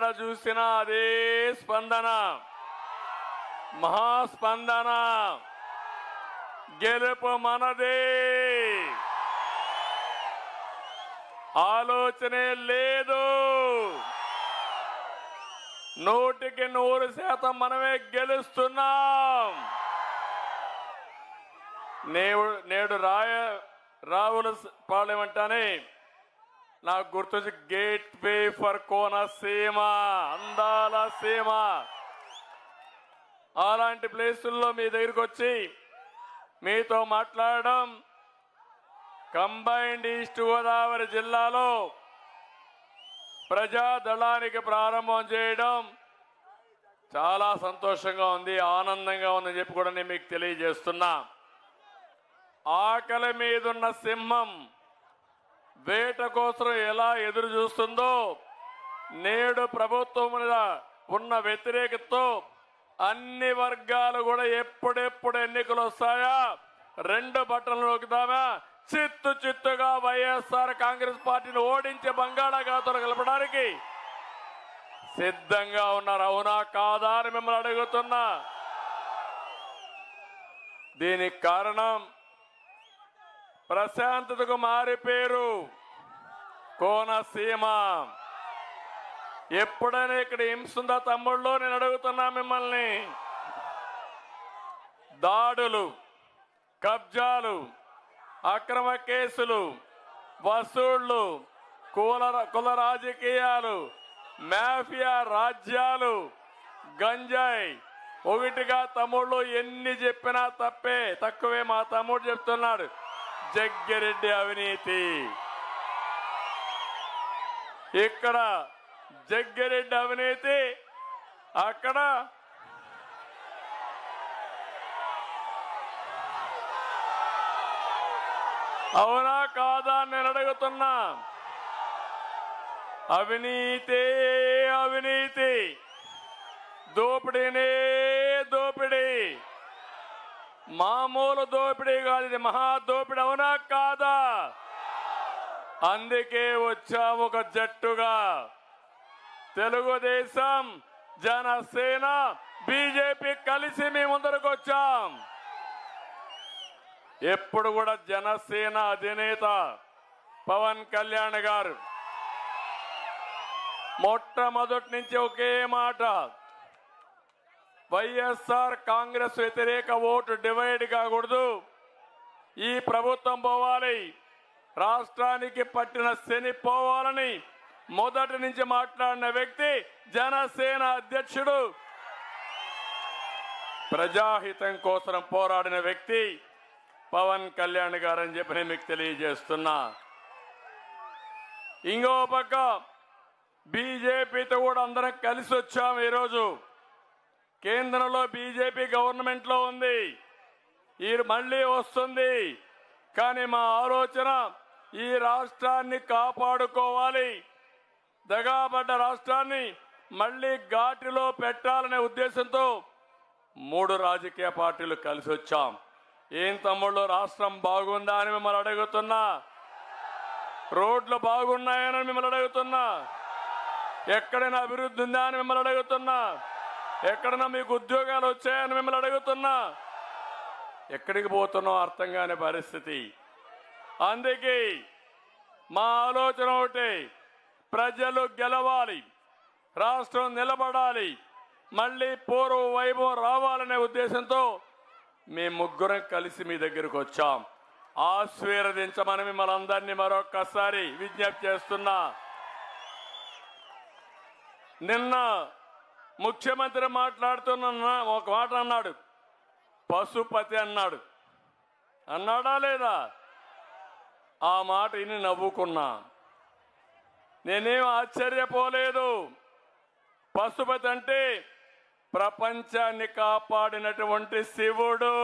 ఎక్కడ చూసినా అదే స్పందన, మహాస్పందన. గెలుపు మనదే, ఆలోచనే లేదు. 100% మనమే గెలుస్తున్నాం. నేడు రావుల పార్లమెంటనే నాకు గుర్తొచ్చి గేట్ వే ఫర్ కోనసీమ, అందాల సీమ. అలాంటి ప్లేసుల్లో మీ దగ్గరికి వచ్చి మీతో మాట్లాడడం, కంబైన్డ్ ఈస్ట్ గోదావరి జిల్లాలో ప్రజాదళానికి ప్రారంభం చేయడం చాలా సంతోషంగా ఉంది, ఆనందంగా ఉందని చెప్పి కూడా నేను మీకు తెలియజేస్తున్నా. ఆకలి మీదున్న సింహం వేట కోసం ఎలా ఎదురు చూస్తుందో, నేడు ప్రభుత్వం మీద ఉన్న వ్యతిరేకతతో అన్ని వర్గాలు కూడా ఎప్పుడెప్పుడు ఎన్నికలు వస్తాయా 2 బట్టలు నొక్కుదామా, చిత్తుగా వైఎస్ఆర్ కాంగ్రెస్ పార్టీని ఓడించి బంగాళాఖాతంలో కలపడానికి సిద్ధంగా ఉన్నారు. అవునా కాదా అని మిమ్మల్ని అడుగుతున్నా. దీనికి కారణం ప్రశాంతతకు మారి పేరు కోనసీమ. ఎప్పుడైనా ఇక్కడ హింసుందా తమ్ముళ్ళు? నేను అడుగుతున్నా మిమ్మల్ని. దాడులు, కబ్జాలు, అక్రమ కేసులు, వసూళ్లు, కుల రాజకీయాలు, మాఫియా రాజ్యాలు, గంజాయి, ఒకటిగా తమ్ముళ్ళు ఎన్ని చెప్పినా తక్కువే. మా తమ్ముడు చెప్తున్నాడు, జగ్గిరెడ్డి అవినీతి. ఇక్కడ జగ్గిరెడ్డి అవినీతి, అక్కడ అవునా కాదా నేను అడుగుతున్నా. అవినీతి, అవినీతి, దోపిడీనే దోపిడీ. మామూలు దోపిడీ కాదు, ఇది మహా దోపిడీ. అవునా కాదా? అందుకే వచ్చాం ఒక జట్టుగా, తెలుగుదేశం, జనసేన, బీజేపీ కలిసి మీ ముందరకు వచ్చాం. ఎప్పుడు కూడా జనసేన అధినేత పవన్ కళ్యాణ్ గారు మొట్టమొదటి నుంచి ఒకే మాట, వైఎస్ఆర్ కాంగ్రెస్ వ్యతిరేక ఓటు డివైడ్ కాకూడదు, ఈ ప్రభుత్వం పోవాలి, రాష్ట్రానికి పట్టిన శని పోవాలని మొదటి నుంచి మాట్లాడిన వ్యక్తి జనసేన అధ్యక్షుడు, ప్రజాహితం కోసం పోరాడిన వ్యక్తి పవన్ కళ్యాణ్ గారు అని చెప్పి నేను మీకు తెలియజేస్తున్నా. ఇంకో పక్క బీజేపీతో కూడా అందరం కలిసి వచ్చాం. ఈరోజు కేంద్రంలో బీజేపీ గవర్నమెంట్లో ఉంది, ఈ మళ్ళీ వస్తుంది. కానీ మా ఆలోచన ఈ రాష్ట్రాన్ని కాపాడుకోవాలి, దగాబడ్డ రాష్ట్రాన్ని మళ్ళీ ఘాటిలో పెట్టాలనే ఉద్దేశంతో 3 రాజకీయ పార్టీలు కలిసి వచ్చాం. ఏం తమ్ముళ్ళు, రాష్ట్రం బాగుందా అని మిమ్మల్ని అడుగుతున్నా. రోడ్లు బాగున్నాయని మిమ్మల్ని అడుగుతున్నా. ఎక్కడైనా అభివృద్ధి ఉందా అని మిమ్మల్ని అడుగుతున్నా. ఎక్కడైనా మీకు ఉద్యోగాలు వచ్చాయని మిమ్మల్ని అడుగుతున్నా. ఎక్కడికి పోతున్నావు అర్థం కాని పరిస్థితి. అందుకే మా ఆలోచన ఒకటి, ప్రజలు గెలవాలి, రాష్ట్రం నిలబడాలి, మళ్ళీ పూర్వ వైభవం రావాలనే ఉద్దేశంతో మేము ముగ్గురం కలిసి మీ దగ్గరకు వచ్చాం. ఆశీర్వదించమని మిమ్మల్ని అందరినీ మరొక్కసారి విజ్ఞప్తి చేస్తున్నా. నిన్న ముఖ్యమంత్రి మాట్లాడుతున్న ఒక మాట అన్నాడు, పశుపతి అన్నాడు. అన్నాడా లేదా? ఆ మాట విని నవ్వుకున్నా. నేనేం ఆశ్చర్యపోలేదు. పశుపతి అంటే ప్రపంచాన్ని కాపాడినటువంటి శివుడు.